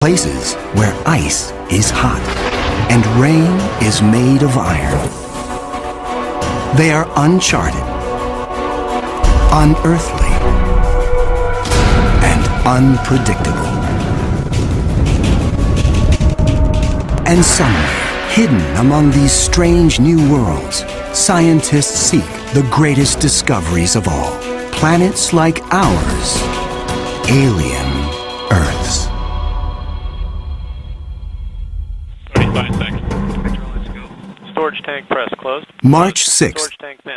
Places where ice is hot and rain is made of iron. They are uncharted, unearthly, and unpredictable. And somewhere, hidden among these strange new worlds, scientists seek the greatest discoveries of all. Planets like ours, alien Earths. 35 seconds. Storage tank press closed. March 6,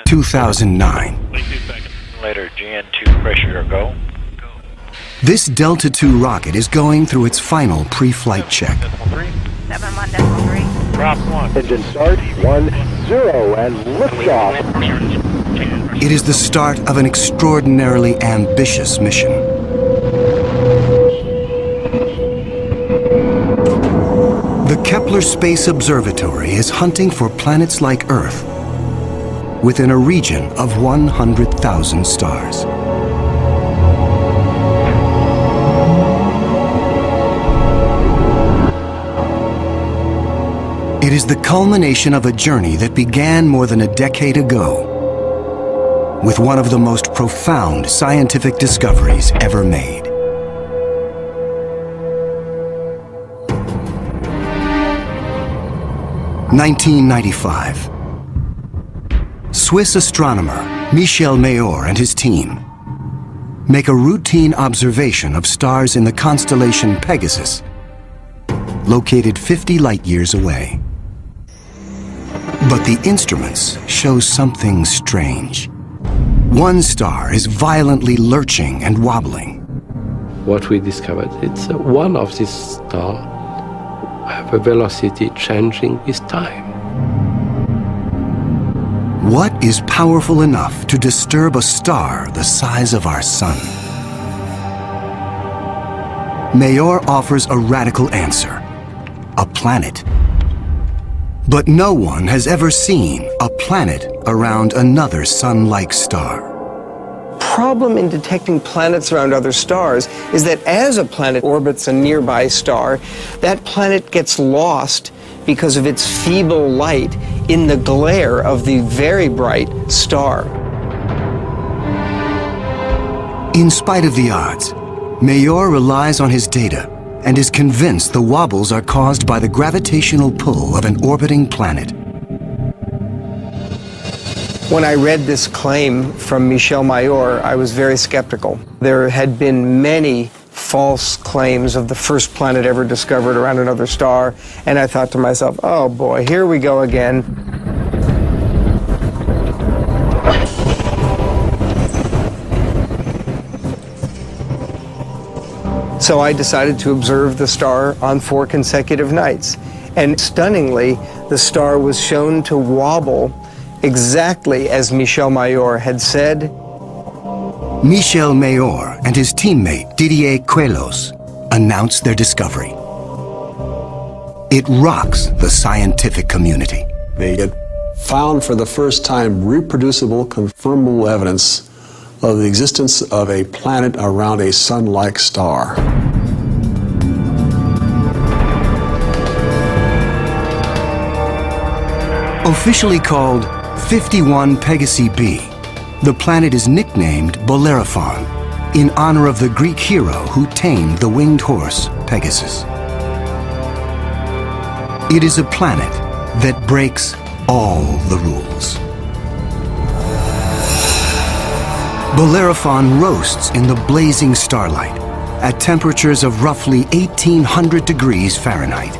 2009. 22 seconds. Later, GN2 pressure go. This Delta II rocket is going through its final pre-flight check. 71.3. Drop 1. Engine start, 1, 0, and liftoff. It is the start of an extraordinarily ambitious mission. The Kepler Space Observatory is hunting for planets like Earth within a region of 100,000 stars. It is the culmination of a journey that began more than a decade ago with one of the most profound scientific discoveries ever made. In 1995. Swiss astronomer Michel Mayor and his team make a routine observation of stars in the constellation Pegasus, located 50 light-years away. But the instruments show something strange. One star is violently lurching and wobbling. What we discovered, it's one of these stars have a velocity changing with time. What is powerful enough to disturb a star the size of our sun? Mayor offers a radical answer: a planet. But no one has ever seen a planet around another sun-like star. Problem in detecting planets around other stars is that as a planet orbits a nearby star, that planet gets lost because of its feeble light in the glare of the very bright star. In spite of the odds, Mayor relies on his data and is convinced the wobbles are caused by the gravitational pull of an orbiting planet. When I read this claim from Michel Mayor, I was very skeptical. There had been many false claims of the first planet ever discovered around another star, and I thought to myself, oh boy, here we go again. So I decided to observe the star on 4 consecutive nights. And stunningly, the star was shown to wobble exactly as Michel Mayor had said. Michel Mayor and his teammate Didier Queloz announced their discovery. It rocks the scientific community. They had found for the first time reproducible, confirmable evidence of the existence of a planet around a sun-like star. Officially called 51 Pegasi b, the planet is nicknamed Bellerophon in honor of the Greek hero who tamed the winged horse Pegasus. It is a planet that breaks all the rules. Bellerophon roasts in the blazing starlight at temperatures of roughly 1800 degrees Fahrenheit.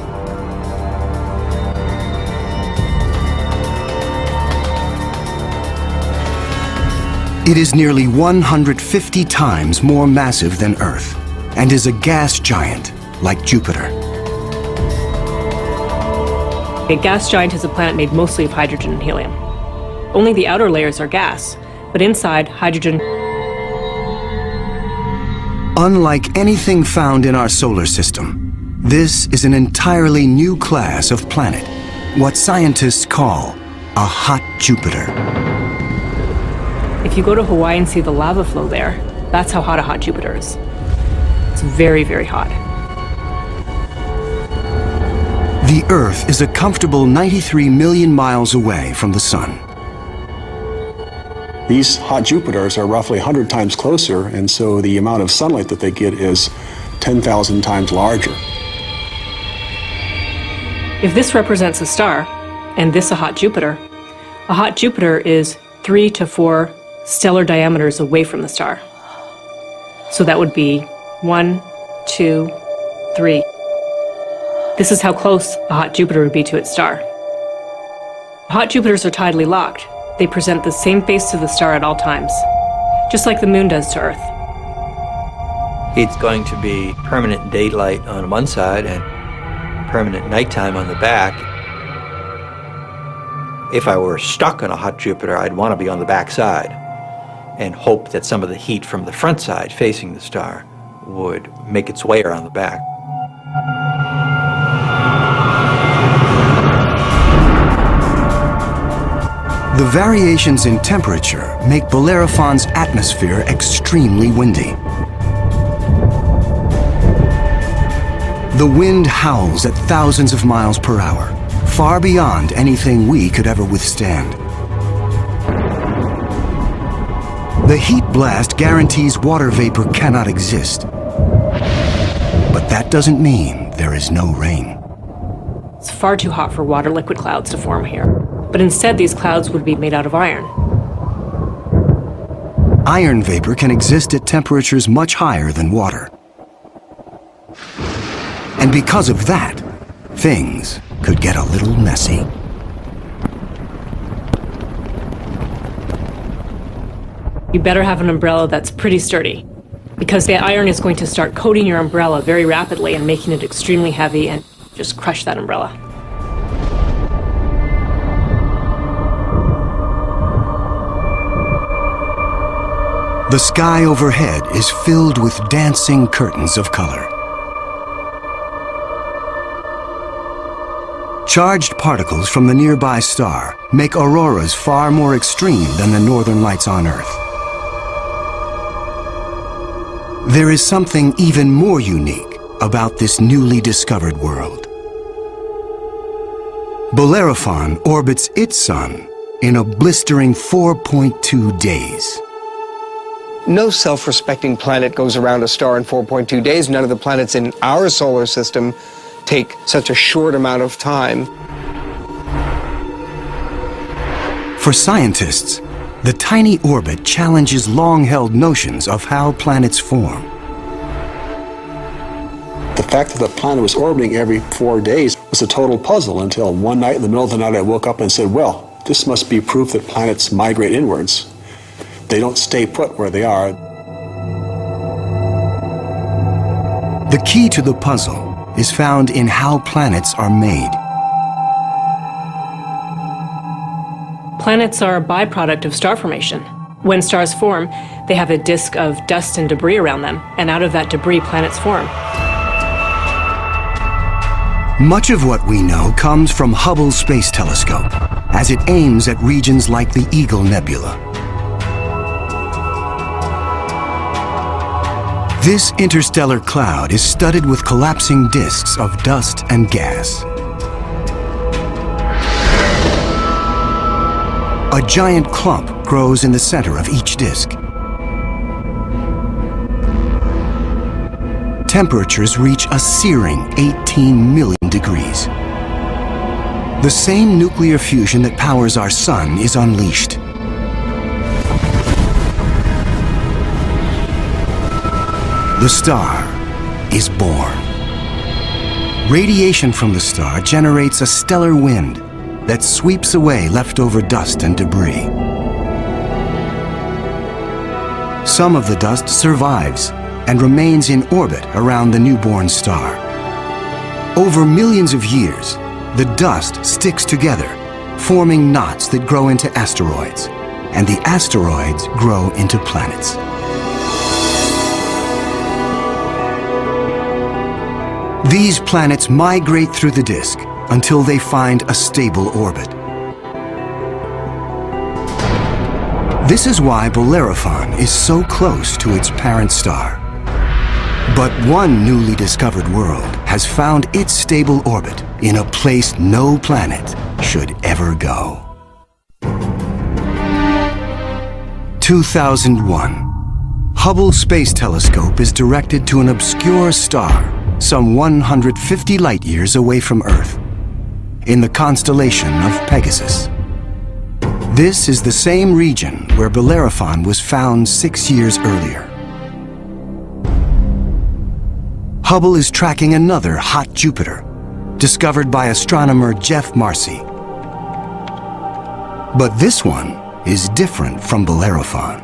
It is nearly 150 times more massive than Earth and is a gas giant like Jupiter. A gas giant is a planet made mostly of hydrogen and helium. Only the outer layers are gas, but inside, hydrogen. Unlike anything found in our solar system, this is an entirely new class of planet, what scientists call a hot Jupiter. If you go to Hawaii and see the lava flow there, that's how hot a hot Jupiter is. It's very, very hot. The Earth is a comfortable 93 million miles away from the Sun. These hot Jupiters are roughly 100 times closer, and so the amount of sunlight that they get is 10,000 times larger. If this represents a star, and this a hot Jupiter is 3 to 4 stellar diameters away from the star. So that would be 1, 2, 3. This is how close a hot Jupiter would be to its star. Hot Jupiters are tidally locked. They present the same face to the star at all times, just like the moon does to Earth. It's going to be permanent daylight on one side and permanent nighttime on the back. If I were stuck on a hot Jupiter, I'd want to be on the back side and hope that some of the heat from the front side facing the star would make its way around the back. The variations in temperature make Bellerophon's atmosphere extremely windy. The wind howls at thousands of miles per hour, far beyond anything we could ever withstand. The heat blast guarantees water vapor cannot exist. But that doesn't mean there is no rain. It's far too hot for water liquid clouds to form here. But instead, these clouds would be made out of iron. Iron vapor can exist at temperatures much higher than water. And because of that, things could get a little messy. You better have an umbrella that's pretty sturdy, because the iron is going to start coating your umbrella very rapidly and making it extremely heavy and just crush that umbrella. The sky overhead is filled with dancing curtains of color. Charged particles from the nearby star make auroras far more extreme than the northern lights on Earth. There is something even more unique about this newly discovered world. Bellerophon orbits its sun in a blistering 4.2 days. No self-respecting planet goes around a star in 4.2 days. None of the planets in our solar system take such a short amount of time. For scientists, the tiny orbit challenges long-held notions of how planets form. The fact that the planet was orbiting every 4 days was a total puzzle until one night in the middle of the night I woke up and said, well, this must be proof that planets migrate inwards. They don't stay put where they are. The key to the puzzle is found in how planets are made. Planets are a byproduct of star formation. When stars form, they have a disk of dust and debris around them, and out of that debris, planets form. Much of what we know comes from Hubble's Space Telescope, as it aims at regions like the Eagle Nebula. This interstellar cloud is studded with collapsing disks of dust and gas. A giant clump grows in the center of each disk. Temperatures reach a searing 18 million degrees. The same nuclear fusion that powers our sun is unleashed. The star is born. Radiation from the star generates a stellar wind that sweeps away leftover dust and debris. Some of the dust survives and remains in orbit around the newborn star. Over millions of years, the dust sticks together, forming knots that grow into asteroids, and the asteroids grow into planets. These planets migrate through the disk until they find a stable orbit. This is why Bellerophon is so close to its parent star. But one newly discovered world has found its stable orbit in a place no planet should ever go. 2001. Hubble Space Telescope is directed to an obscure star some 150 light-years away from Earth, in the constellation of Pegasus. This is the same region where Bellerophon was found 6 years earlier. Hubble is tracking another hot Jupiter, discovered by astronomer Geoff Marcy. But this one is different from Bellerophon.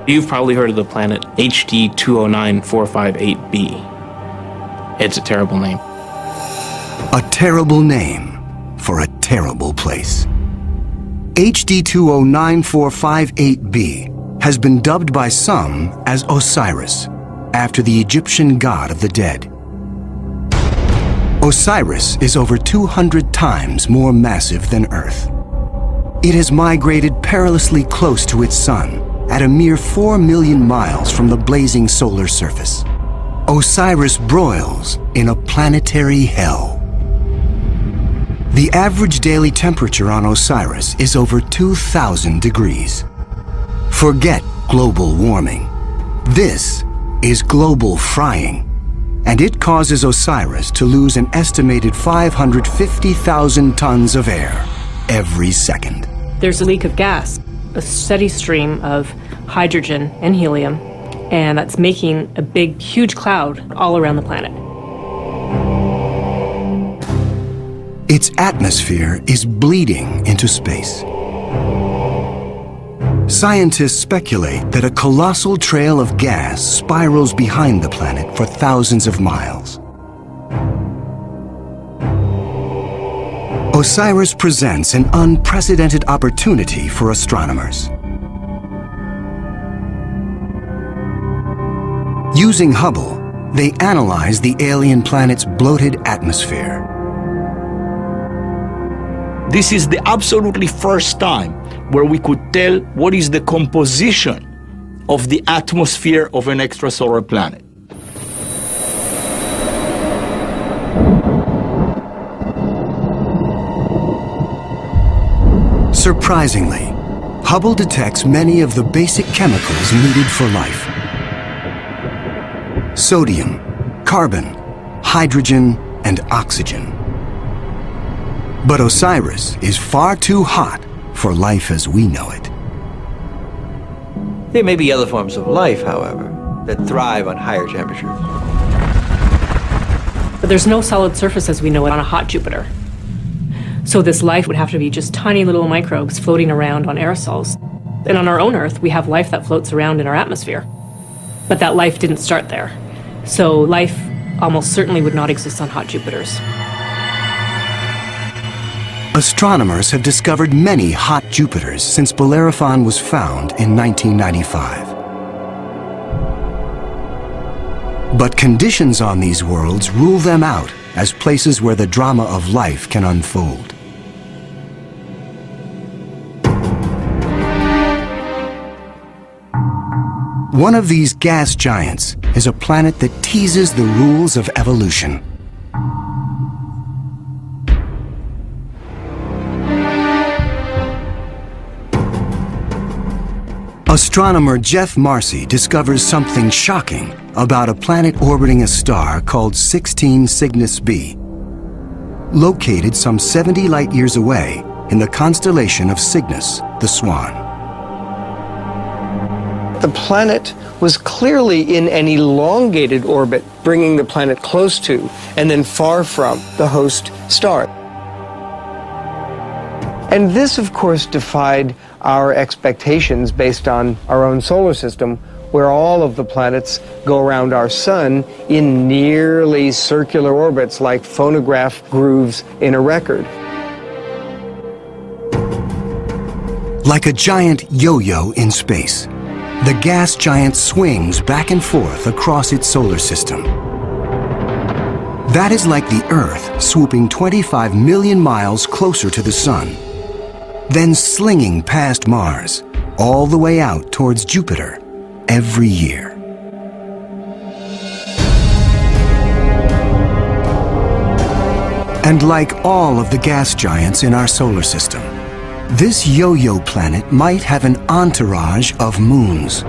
You've probably heard of the planet HD 209458b. It's a terrible name. A terrible name for a terrible place. HD 209458b has been dubbed by some as Osiris, after the Egyptian god of the dead. Osiris is over 200 times more massive than Earth. It has migrated perilously close to its sun, at a mere 4 million miles from the blazing solar surface. Osiris broils in a planetary hell. The average daily temperature on Osiris is over 2,000 degrees. Forget global warming. This is global frying, and it causes Osiris to lose an estimated 550,000 tons of air every second. There's a leak of gas, a steady stream of hydrogen and helium, and that's making a big, huge cloud all around the planet. Its atmosphere is bleeding into space. Scientists speculate that a colossal trail of gas spirals behind the planet for thousands of miles. Osiris presents an unprecedented opportunity for astronomers. Using Hubble, they analyze the alien planet's bloated atmosphere. This is the absolutely first time where we could tell what is the composition of the atmosphere of an extrasolar planet. Surprisingly, Hubble detects many of the basic chemicals needed for life. Sodium, carbon, hydrogen, and oxygen. But Osiris is far too hot for life as we know it. There may be other forms of life, however, that thrive on higher temperatures. But there's no solid surface as we know it on a hot Jupiter. So this life would have to be just tiny little microbes floating around on aerosols. And on our own Earth, we have life that floats around in our atmosphere. But that life didn't start there. So life almost certainly would not exist on hot Jupiters. Astronomers have discovered many hot Jupiters since Bellerophon was found in 1995. But conditions on these worlds rule them out as places where the drama of life can unfold. One of these gas giants is a planet that teases the rules of evolution. Astronomer Geoff Marcy discovers something shocking about a planet orbiting a star called 16 Cygnus b, located some 70 light-years away in the constellation of Cygnus, the Swan. The planet was clearly in an elongated orbit, bringing the planet close to and then far from the host star. And this, of course, defied our expectations based on our own solar system, where all of the planets go around our sun in nearly circular orbits like phonograph grooves in a record. Like a giant yo-yo in space, the gas giant swings back and forth across its solar system. That is like the Earth swooping 25 million miles closer to the Sun, then slinging past Mars, all the way out towards Jupiter every year. And like all of the gas giants in our solar system, this yo-yo planet might have an entourage of moons.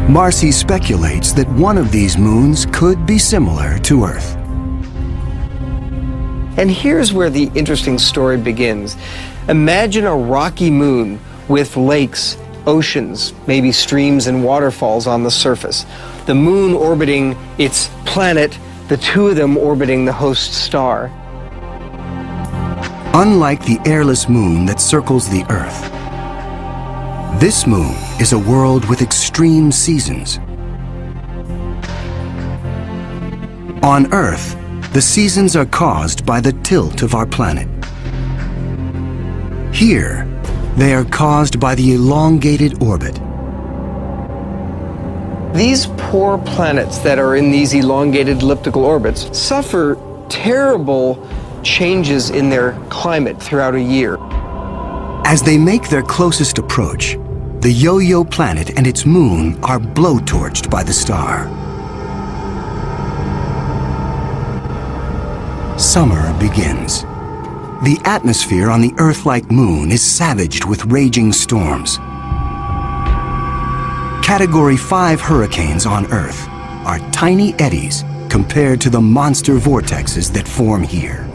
Marcy speculates that one of these moons could be similar to Earth. And here's where the interesting story begins. Imagine a rocky moon with lakes, oceans, maybe streams and waterfalls on the surface. The moon orbiting its planet, the two of them orbiting the host star. Unlike the airless moon that circles the Earth, this moon is a world with extreme seasons. On Earth, the seasons are caused by the tilt of our planet. Here, they are caused by the elongated orbit. These poor planets that are in these elongated elliptical orbits suffer terrible changes in their climate throughout a year. As they make their closest approach, the yo-yo planet and its moon are blowtorched by the star. Summer begins. The atmosphere on the Earth-like moon is savaged with raging storms. Category 5 hurricanes on Earth are tiny eddies compared to the monster vortexes that form here.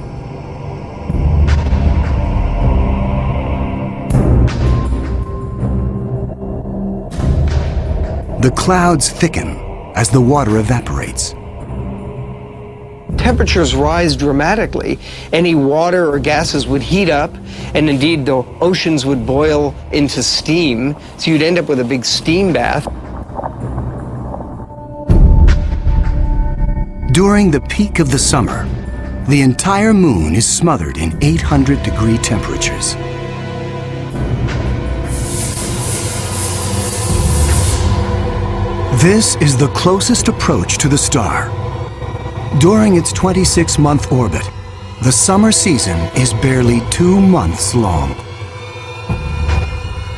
The clouds thicken as the water evaporates. Temperatures rise dramatically. Any water or gases would heat up, and indeed the oceans would boil into steam, so you'd end up with a big steam bath. During the peak of the summer, the entire moon is smothered in 800-degree temperatures. This is the closest approach to the star. During its 26-month orbit, the summer season is barely 2 months long.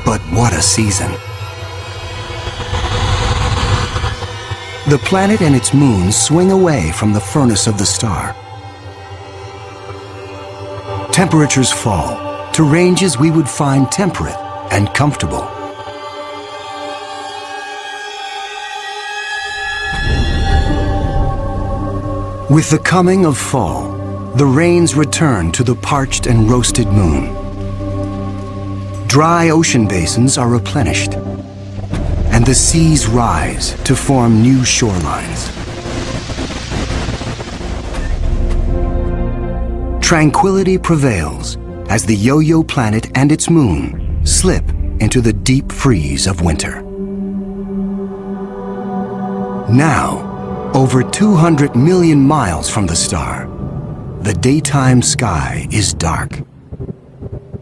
But what a season! The planet and its moon swing away from the furnace of the star. Temperatures fall to ranges we would find temperate and comfortable. With the coming of fall, the rains return to the parched and roasted moon. Dry ocean basins are replenished, and the seas rise to form new shorelines. Tranquility prevails as the yo-yo planet and its moon slip into the deep freeze of winter. Now, over 200 million miles from the star, the daytime sky is dark.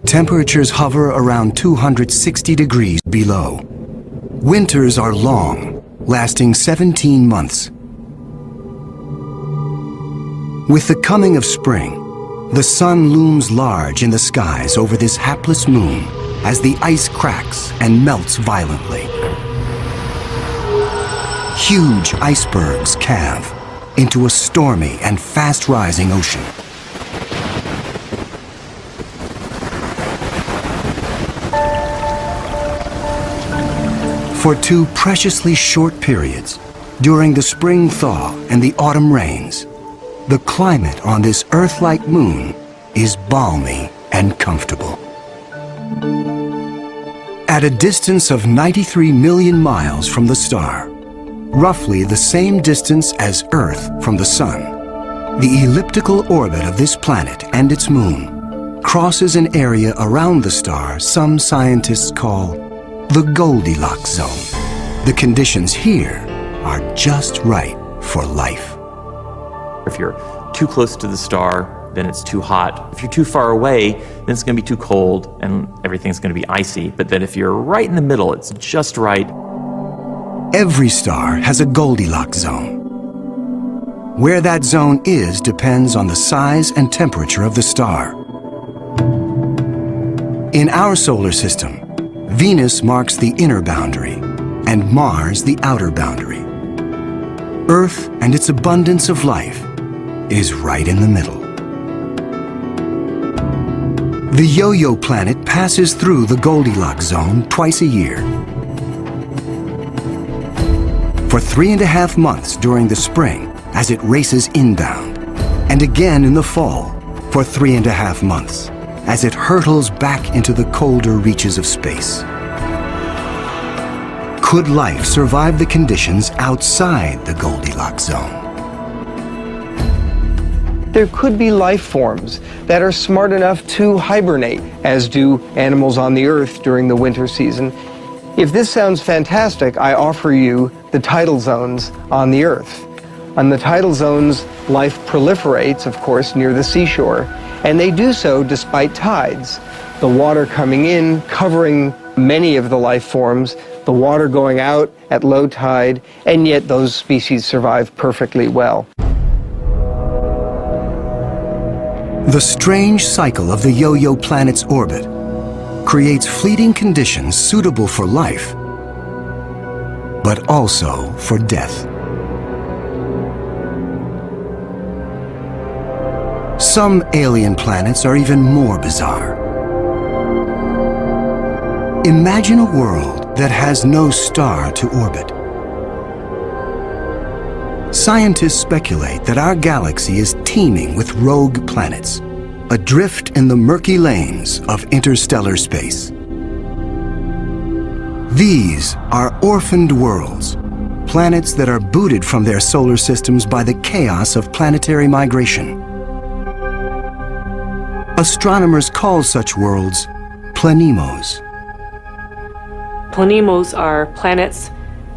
Temperatures hover around 260 degrees below. Winters are long, lasting 17 months. With the coming of spring, the sun looms large in the skies over this hapless moon as the ice cracks and melts violently. Huge icebergs calve into a stormy and fast-rising ocean. For 2 preciously short periods, during the spring thaw and the autumn rains, the climate on this Earth-like moon is balmy and comfortable. At a distance of 93 million miles from the star, roughly the same distance as Earth from the Sun, the elliptical orbit of this planet and its moon crosses an area around the star some scientists call the Goldilocks zone. The conditions here are just right for life. If you're too close to the star, then it's too hot. If you're too far away, then it's going to be too cold and everything's going to be icy. But then if you're right in the middle, it's just right. Every star has a Goldilocks zone. Where that zone is depends on the size and temperature of the star. In our solar system, Venus marks the inner boundary and Mars the outer boundary. Earth and its abundance of life is right in the middle. The Yo-Yo planet passes through the Goldilocks zone twice a year. For 3.5 months during the spring as it races inbound, and again in the fall for 3.5 months as it hurtles back into the colder reaches of space. Could life survive the conditions outside the Goldilocks zone? There could be life forms that are smart enough to hibernate, as do animals on the Earth during the winter season. If this sounds fantastic, I offer you the tidal zones on the Earth. On the tidal zones, life proliferates, of course, near the seashore, and they do so despite tides. The water coming in, covering many of the life forms, the water going out at low tide, and yet those species survive perfectly well. The strange cycle of the Yo-Yo planet's orbit creates fleeting conditions suitable for life, but also for death. Some alien planets are even more bizarre. Imagine a world that has no star to orbit. Scientists speculate that our galaxy is teeming with rogue planets, adrift in the murky lanes of interstellar space. These are orphaned worlds, planets that are booted from their solar systems by the chaos of planetary migration. Astronomers call such worlds planemos. Planemos are planets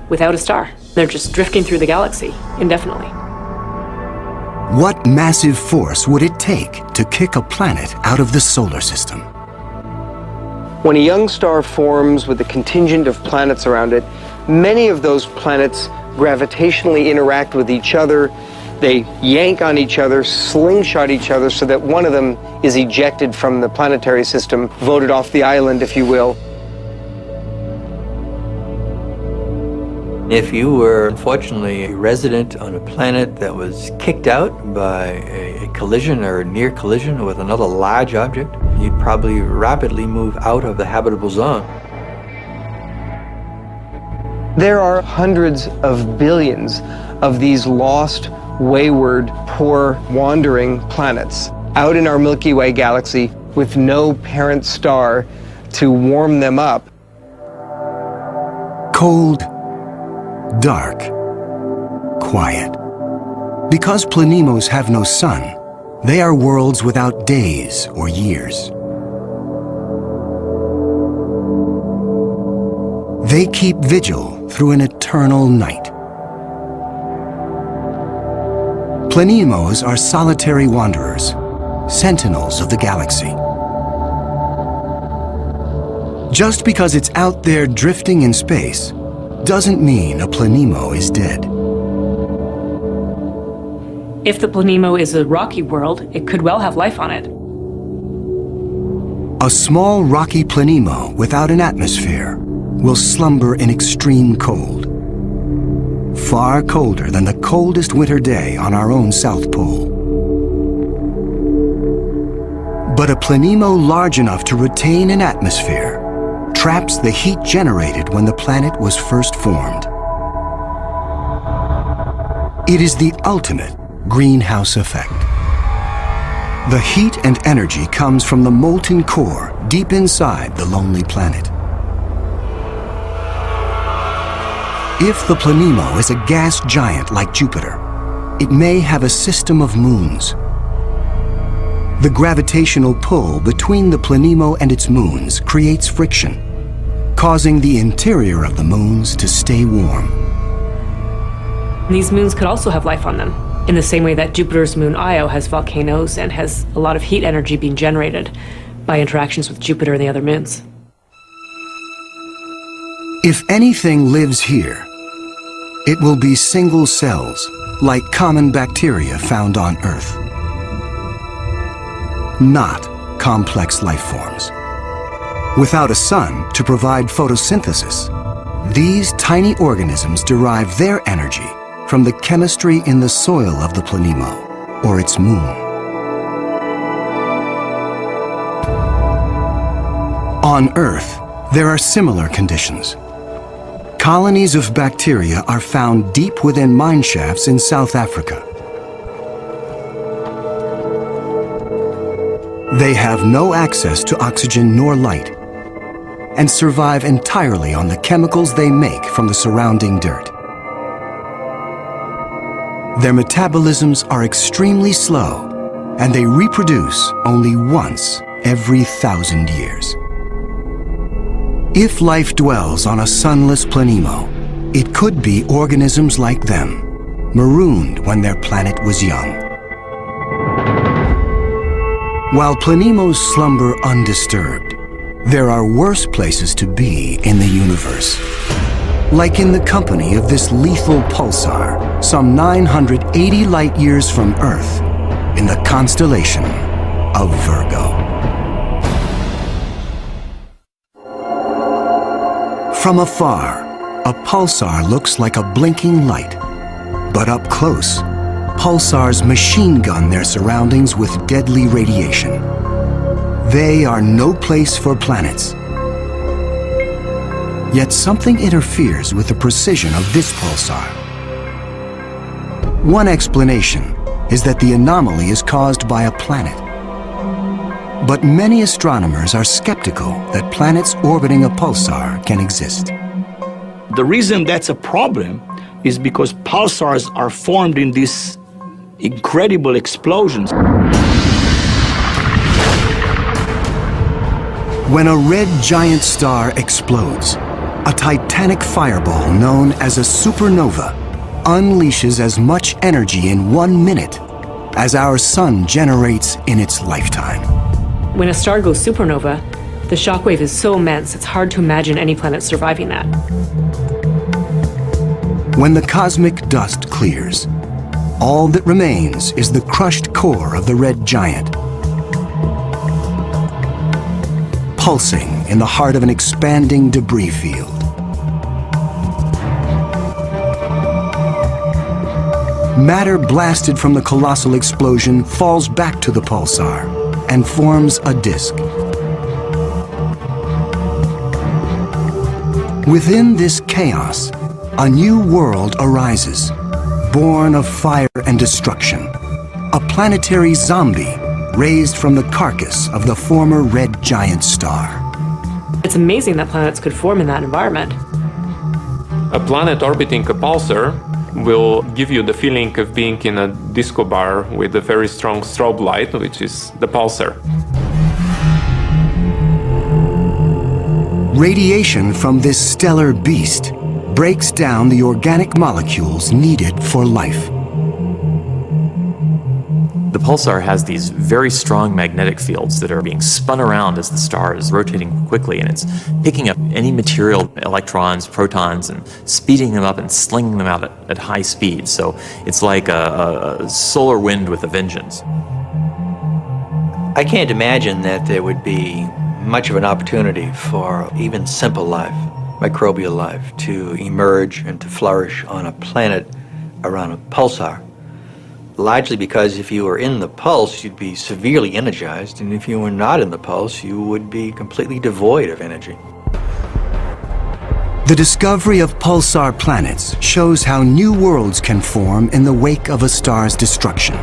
without a star. They're just drifting through the galaxy indefinitely. What massive force would it take to kick a planet out of the solar system? When a young star forms with a contingent of planets around it, many of those planets gravitationally interact with each other. They yank on each other, slingshot each other, so that one of them is ejected from the planetary system, voted off the island, if you will. If you were, unfortunately, a resident on a planet that was kicked out by a collision or a near collision with another large object, you'd probably rapidly move out of the habitable zone. There are hundreds of billions of these lost, wayward, poor, wandering planets out in our Milky Way galaxy with no parent star to warm them up. Cold, dark, quiet. Because planemos have no sun, they are worlds without days or years. They keep vigil through an eternal night. Planemos are solitary wanderers, sentinels of the galaxy. Just because it's out there drifting in space doesn't mean a planemo is dead. If the planemo is a rocky world, it could well have life on it. A small rocky planemo without an atmosphere will slumber in extreme cold, far colder than the coldest winter day on our own South Pole. But a planemo large enough to retain an atmosphere traps the heat generated when the planet was first formed. It is the ultimate greenhouse effect. The heat and energy comes from the molten core deep inside the lonely planet. If the planemo is a gas giant like Jupiter, it may have a system of moons. The gravitational pull between the planemo and its moons creates friction, causing the interior of the moons to stay warm. These moons could also have life on them, in the same way that Jupiter's moon Io has volcanoes and has a lot of heat energy being generated by interactions with Jupiter and the other moons. If anything lives here, it will be single cells, like common bacteria found on Earth. Not complex life forms. Without a sun to provide photosynthesis, these tiny organisms derive their energy from the chemistry in the soil of the planemo, or its moon. On Earth, there are similar conditions. Colonies of bacteria are found deep within mine shafts in South Africa. They have no access to oxygen nor light and survive entirely on the chemicals they make from the surrounding dirt. Their metabolisms are extremely slow, and they reproduce only once every 1,000 years. If life dwells on a sunless Planemo, it could be organisms like them, marooned when their planet was young. While Planemos slumber undisturbed, there are worse places to be in the universe. Like in the company of this lethal pulsar, some 980 light-years from Earth, in the constellation of Virgo. From afar, a pulsar looks like a blinking light. But up close, pulsars machine gun their surroundings with deadly radiation. They are no place for planets. Yet something interferes with the precision of this pulsar. One explanation is that the anomaly is caused by a planet. But many astronomers are skeptical that planets orbiting a pulsar can exist. The reason that's a problem is because pulsars are formed in these incredible explosions. When a red giant star explodes, a titanic fireball known as a supernova unleashes as much energy in 1 minute as our sun generates in its lifetime. When a star goes supernova, the shockwave is so immense it's hard to imagine any planet surviving that. When the cosmic dust clears, all that remains is the crushed core of the red giant, pulsing in the heart of an expanding debris field. Matter blasted from the colossal explosion falls back to the pulsar and forms a disk. Within this chaos, a new world arises, born of fire and destruction, a planetary zombie raised from the carcass of the former red giant star. It's amazing that planets could form in that environment. A planet orbiting a pulsar will give you the feeling of being in a disco bar with a very strong strobe light, which is the pulsar. Radiation from this stellar beast breaks down the organic molecules needed for life. The pulsar has these very strong magnetic fields that are being spun around as the star is rotating quickly, and it's picking up any material, electrons, protons, and speeding them up and slinging them out at high speed. So it's like a solar wind with a vengeance. I can't imagine that there would be much of an opportunity for even simple life, microbial life, to emerge and to flourish on a planet around a pulsar. Largely because if you were in the pulse, you'd be severely energized, and if you were not in the pulse, you would be completely devoid of energy. The discovery of pulsar planets shows how new worlds can form in the wake of a star's destruction.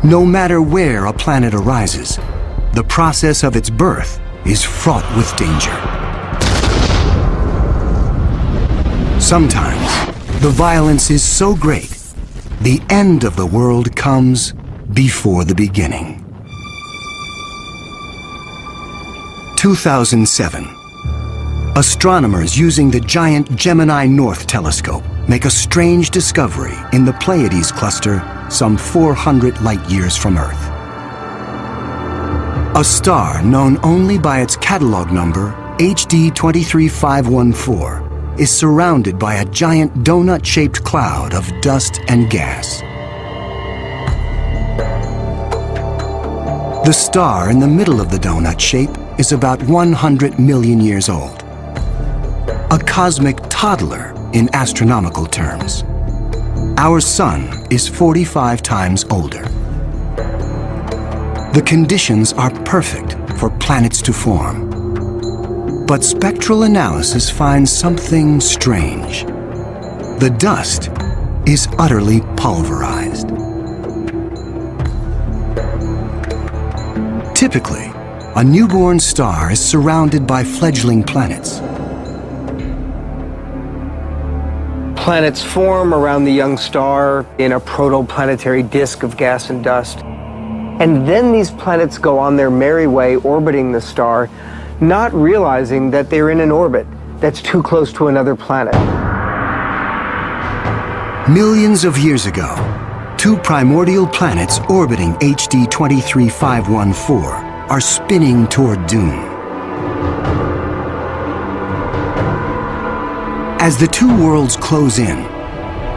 No matter where a planet arises, the process of its birth is fraught with danger. Sometimes, the violence is so great, the end of the world comes before the beginning. 2007. Astronomers using the giant Gemini North telescope make a strange discovery in the Pleiades cluster some 400 light-years from Earth. A star known only by its catalog number, HD 23514, is surrounded by a giant donut-shaped cloud of dust and gas. The star in the middle of the donut shape is about 100 million years old. A cosmic toddler in astronomical terms. Our sun is 45 times older. The conditions are perfect for planets to form. But spectral analysis finds something strange. The dust is utterly pulverized. Typically, a newborn star is surrounded by fledgling planets. Planets form around the young star in a protoplanetary disk of gas and dust. And then these planets go on their merry way orbiting the star, not realizing that they're in an orbit that's too close to another planet. Millions of years ago, two primordial planets orbiting HD 23514 are spinning toward doom. As the two worlds close in,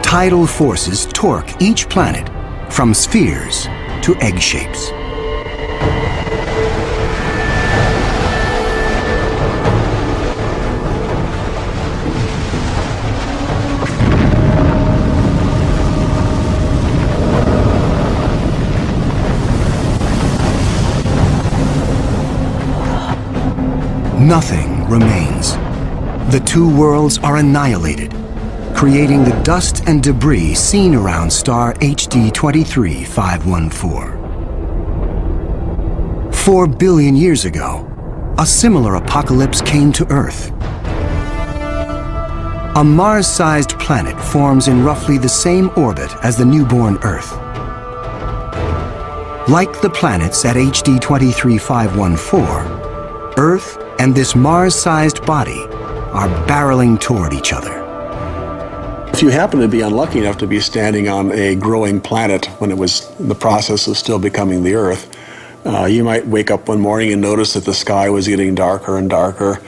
tidal forces torque each planet from spheres to egg shapes. Nothing remains. The two worlds are annihilated, creating the dust and debris seen around star HD 23514. 4 billion years ago, a similar apocalypse came to Earth. A Mars-sized planet forms in roughly the same orbit as the newborn Earth. Like the planets at HD 23514, Earth and this Mars-sized body are barreling toward each other. If you happen to be unlucky enough to be standing on a growing planet when it was in the process of still becoming the Earth, you might wake up one morning and notice that the sky was getting darker and darker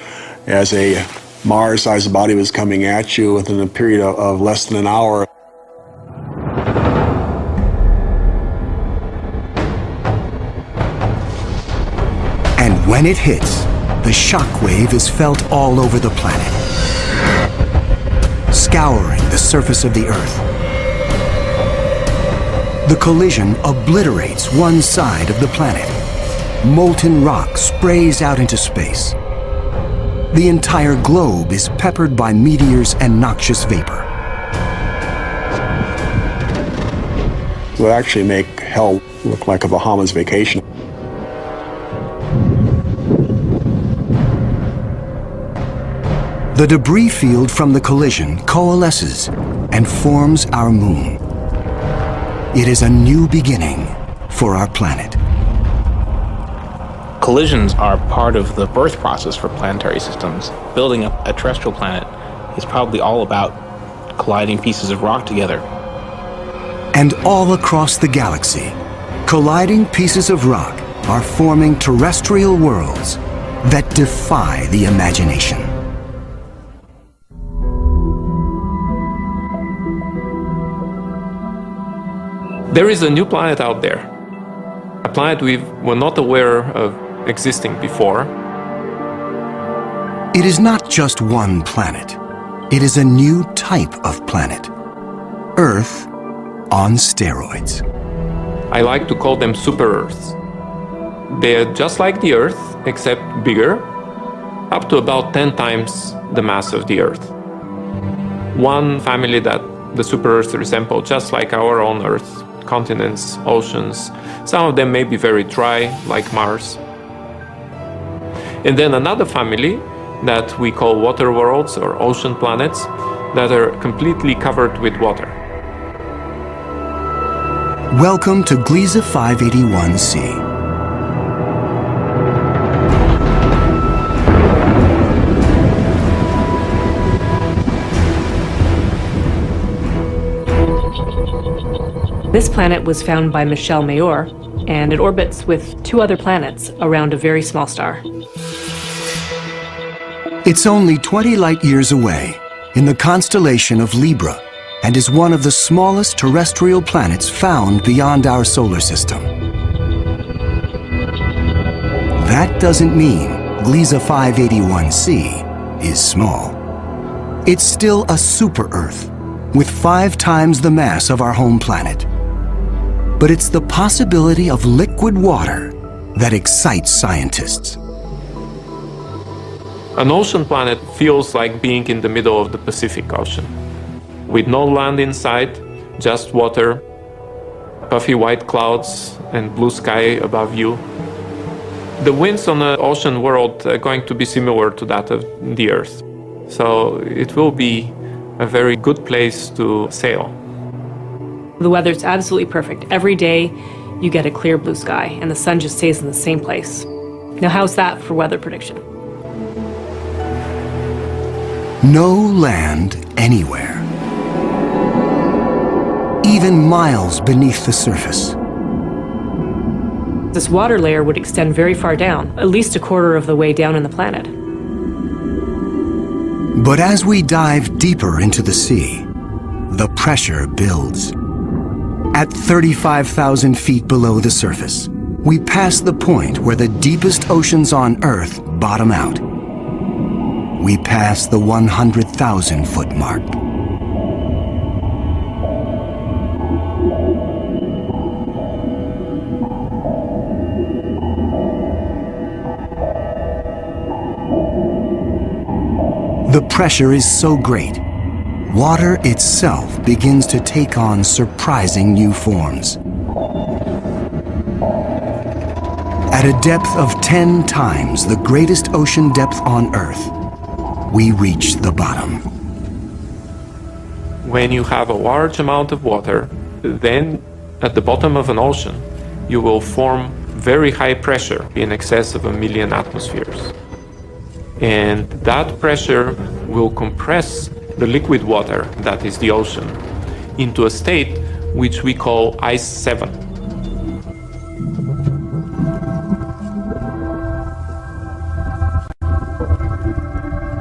as a Mars-sized body was coming at you within a period of less than an hour. And when it hits, the shock wave is felt all over the planet, scouring the surface of the Earth. The collision obliterates one side of the planet. Molten rock sprays out into space. The entire globe is peppered by meteors and noxious vapor. It would actually make hell look like a Bahamas vacation. The debris field from the collision coalesces and forms our moon. It is a new beginning for our planet. Collisions are part of the birth process for planetary systems. Building up a terrestrial planet is probably all about colliding pieces of rock together. And all across the galaxy, colliding pieces of rock are forming terrestrial worlds that defy the imagination. There is a new planet out there, a planet we were not aware of existing before. It is not just one planet. It is a new type of planet. Earth on steroids. I like to call them super Earths. They're just like the Earth, except bigger, up to about 10 times the mass of the Earth. One family that the super Earths resemble just like our own Earth. Continents, oceans. Some of them may be very dry, like Mars. And then another family that we call water worlds or ocean planets that are completely covered with water. Welcome to Gliese 581c. This planet was found by Michel Mayor, and it orbits with 2 other planets around a very small star. It's only 20 light-years away in the constellation of Libra and is one of the smallest terrestrial planets found beyond our solar system. That doesn't mean Gliese 581c is small. It's still a super-Earth, with 5 times the mass of our home planet. But it's the possibility of liquid water that excites scientists. An ocean planet feels like being in the middle of the Pacific Ocean, with no land inside, just water, puffy white clouds, and blue sky above you. The winds on the ocean world are going to be similar to that of the Earth. So it will be a very good place to sail. The weather's absolutely perfect. Every day you get a clear blue sky and the sun just stays in the same place. Now how's that for weather prediction? No land anywhere, even miles beneath the surface. This water layer would extend very far down, at least a quarter of the way down in the planet. But as we dive deeper into the sea, the pressure builds. At 35,000 feet below the surface, we pass the point where the deepest oceans on Earth bottom out. We pass the 100,000-foot mark. The pressure is so great, water itself begins to take on surprising new forms. At a depth of 10 times the greatest ocean depth on Earth, we reach the bottom. When you have a large amount of water, then at the bottom of an ocean, you will form very high pressure in excess of 1 million atmospheres. And that pressure will compress the liquid water, that is the ocean, into a state which we call ice 7.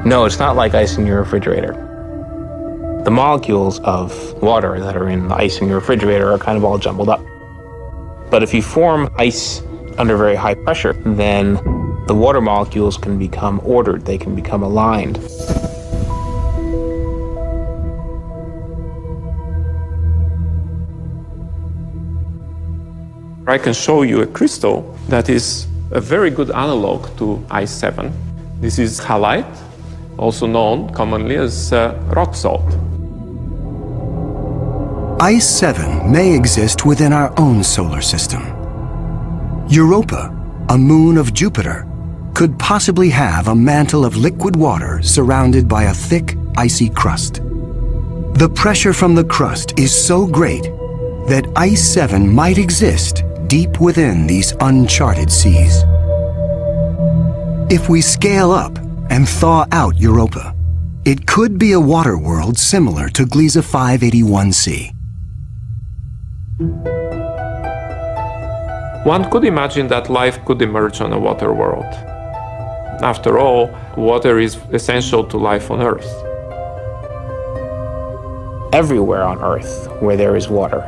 No, it's not like ice in your refrigerator. The molecules of water that are in the ice in your refrigerator are kind of all jumbled up. But if you form ice under very high pressure, then the water molecules can become ordered, they can become aligned. I can show you a crystal that is a very good analog to ice 7. This is halite, also known commonly as rock salt. Ice 7 may exist within our own solar system. Europa, a moon of Jupiter, could possibly have a mantle of liquid water surrounded by a thick, icy crust. The pressure from the crust is so great that Ice 7 might exist deep within these uncharted seas. If we scale up and thaw out Europa, it could be a water world similar to Gliese 581c. One could imagine that life could emerge on a water world. After all, water is essential to life on Earth. Everywhere on Earth where there is water,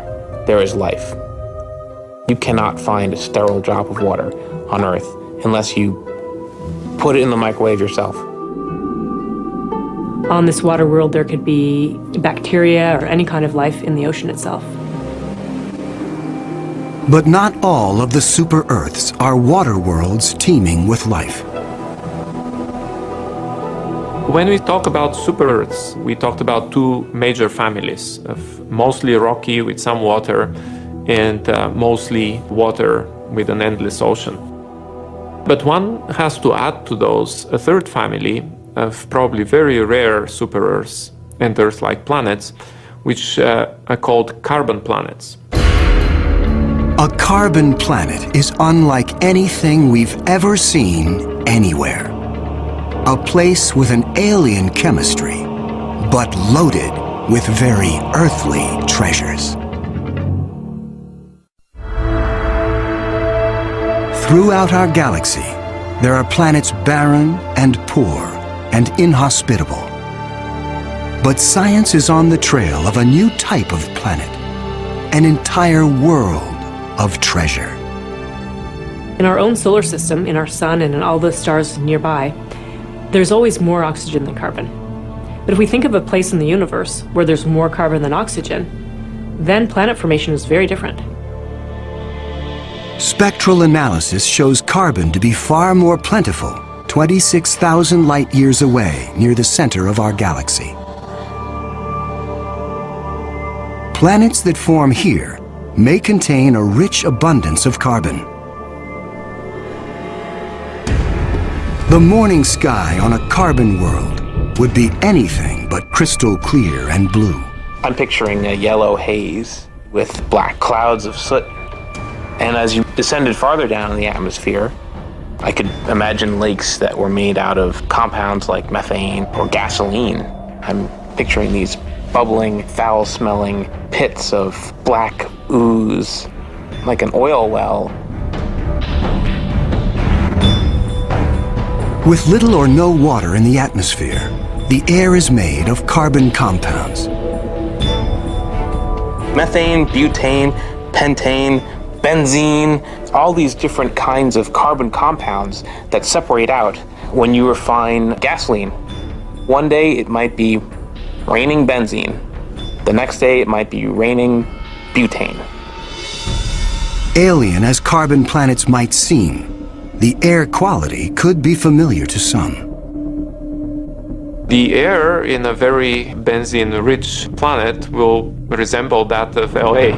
there is life. You cannot find a sterile drop of water on Earth unless you put it in the microwave yourself. On this water world, there could be bacteria or any kind of life in the ocean itself. But not all of the super-Earths are water worlds teeming with life. When we talk about super-Earths, we talked about 2 major families of mostly rocky with some water and mostly water with an endless ocean. But one has to add to those a 3rd family of probably very rare super-Earths and Earth-like planets, which are called carbon planets. A carbon planet is unlike anything we've ever seen anywhere. A place with an alien chemistry, but loaded with very earthly treasures. Throughout our galaxy, there are planets barren and poor and inhospitable. But science is on the trail of a new type of planet, an entire world of treasure. In our own solar system, in our sun and in all the stars nearby, there's always more oxygen than carbon. But if we think of a place in the universe where there's more carbon than oxygen, then planet formation is very different. Spectral analysis shows carbon to be far more plentiful 26,000 light-years away near the center of our galaxy. Planets that form here may contain a rich abundance of carbon. The morning sky on a carbon world would be anything but crystal clear and blue. I'm picturing a yellow haze with black clouds of soot. And as you descended farther down in the atmosphere, I could imagine lakes that were made out of compounds like methane or gasoline. I'm picturing these bubbling, foul-smelling pits of black ooze, like an oil well. With little or no water in the atmosphere, the air is made of carbon compounds. Methane, butane, pentane, benzene, all these different kinds of carbon compounds that separate out when you refine gasoline. One day it might be raining benzene. The next day it might be raining butane. Alien as carbon planets might seem, the air quality could be familiar to some. The air in a very benzene-rich planet will resemble that of LA.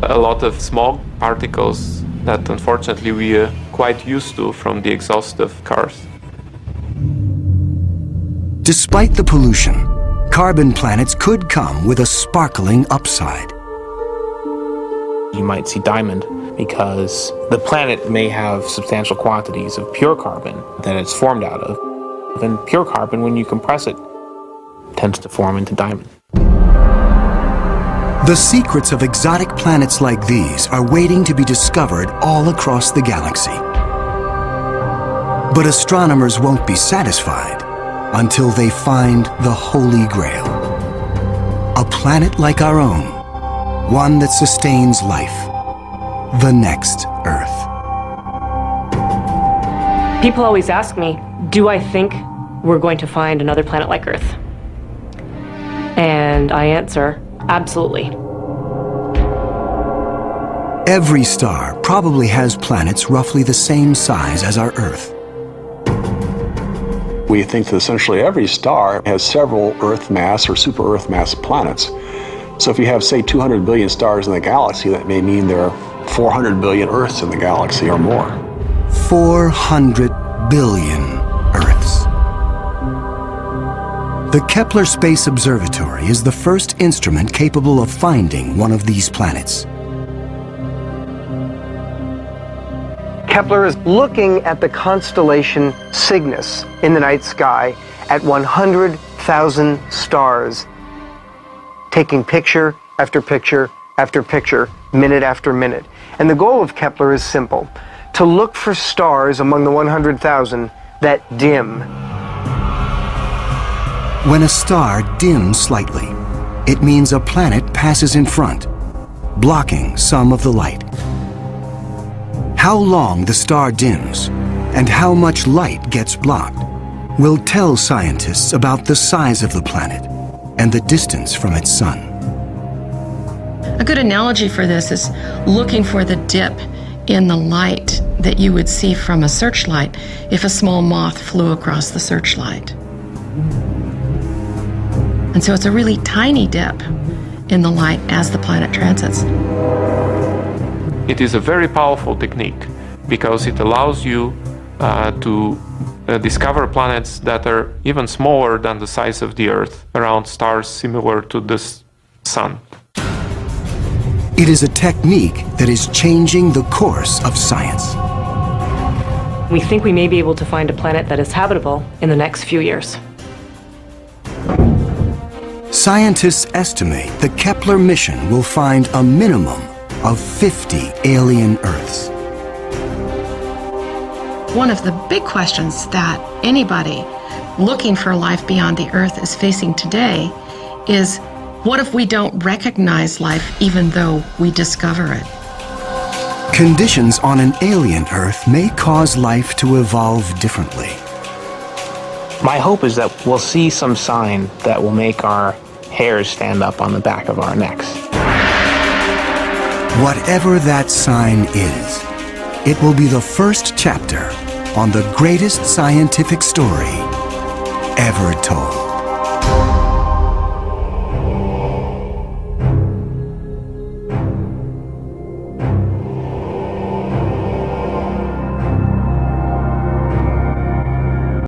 A lot of smog particles that unfortunately we are quite used to from the exhaust of cars. Despite the pollution, carbon planets could come with a sparkling upside. You might see diamond because the planet may have substantial quantities of pure carbon that it's formed out of. And pure carbon, when you compress it, tends to form into diamond. The secrets of exotic planets like these are waiting to be discovered all across the galaxy. But astronomers won't be satisfied until they find the Holy Grail. A planet like our own, one that sustains life, the next Earth. People always ask me, do I think we're going to find another planet like Earth? And I answer, absolutely. Every star probably has planets roughly the same size as our Earth. We think that essentially every star has several Earth mass or super Earth mass planets. So if you have, say, 200 billion stars in the galaxy, that may mean there are 400 billion Earths in the galaxy or more. 400 billion Earths. The Kepler Space Observatory is the first instrument capable of finding one of these planets. Kepler is looking at the constellation Cygnus in the night sky at 100,000 stars, taking picture after picture after picture, minute after minute. And the goal of Kepler is simple: to look for stars among the 100,000 that dim. When a star dims slightly, it means a planet passes in front, blocking some of the light. How long the star dims and how much light gets blocked will tell scientists about the size of the planet and the distance from its sun. A good analogy for this is looking for the dip in the light that you would see from a searchlight if a small moth flew across the searchlight. And so it's a really tiny dip in the light as the planet transits. It is a very powerful technique because it allows you to discover planets that are even smaller than the size of the Earth around stars similar to the Sun. It is a technique that is changing the course of science. We think we may be able to find a planet that is habitable in the next few years. Scientists estimate the Kepler mission will find a minimum of 50 alien Earths. One of the big questions that anybody looking for life beyond the Earth is facing today is, what if we don't recognize life even though we discover it? Conditions on an alien Earth may cause life to evolve differently. My hope is that we'll see some sign that will make our hairs stand up on the back of our necks. Whatever that sign is, it will be the first chapter on the greatest scientific story ever told.